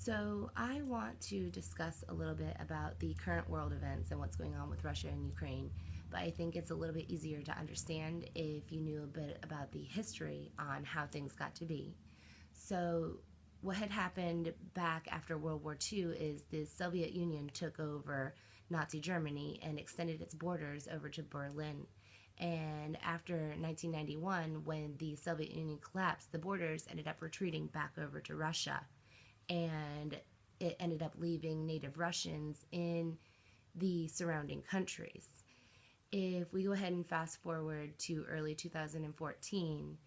So, I want to discuss a little bit about the current world events and what's going on with Russia and Ukraine, but I think it's a little bit easier to understand if you knew a bit about the history on how things got to be. So, what had happened back after World War II is the Soviet Union took over Nazi Germany and extended its borders over to Berlin. And after 1991, when the Soviet Union collapsed, the borders ended up retreating back over to Russia, and it ended up leaving native Russians in the surrounding countries. If we go ahead and fast forward to early 2014,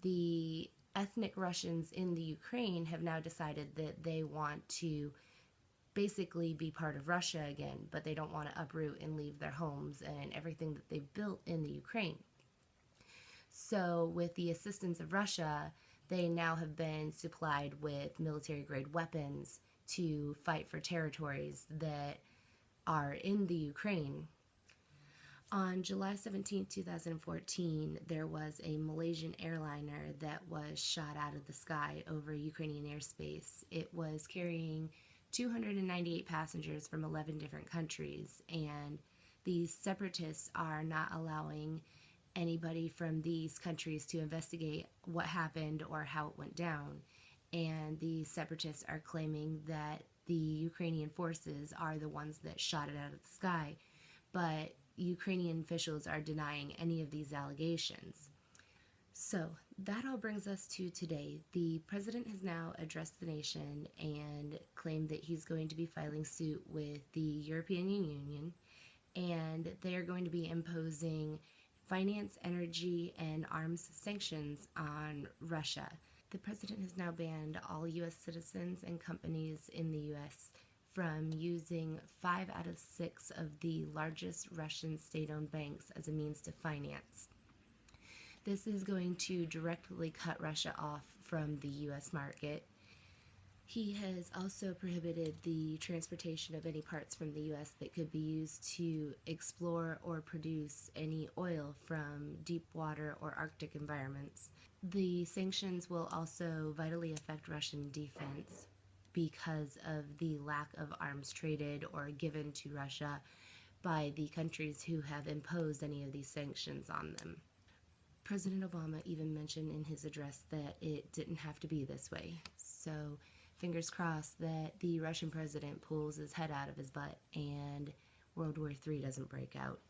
the ethnic Russians in the Ukraine have now decided that they want to basically be part of Russia again, but they don't want to uproot and leave their homes and everything that they've built in the Ukraine. So, with the assistance of Russia, they now have been supplied with military grade weapons to fight for territories that are in the Ukraine. On July 17, 2014, there was a Malaysian airliner that was shot out of the sky over Ukrainian airspace. It was carrying 298 passengers from 11 different countries, and these separatists are not allowing anybody from these countries to investigate what happened or how it went down. And the separatists are claiming that the Ukrainian forces are the ones that shot it out of the sky, but Ukrainian officials are denying any of these allegations. So that all brings us to today. The president has now addressed the nation and claimed that he's going to be filing suit with the European Union, and they are going to be imposing finance, energy, and arms sanctions on Russia. The president has now banned all U.S. citizens and companies in the U.S. from using 5 out of 6 of the largest Russian state-owned banks as a means to finance. This is going to directly cut Russia off from the U.S. market. He has also prohibited the transportation of any parts from the U.S. that could be used to explore or produce any oil from deep water or Arctic environments. The sanctions will also vitally affect Russian defense because of the lack of arms traded or given to Russia by the countries who have imposed any of these sanctions on them. President Obama even mentioned in his address that it didn't have to be this way. So, fingers crossed that the Russian president pulls his head out of his butt and World War III doesn't break out.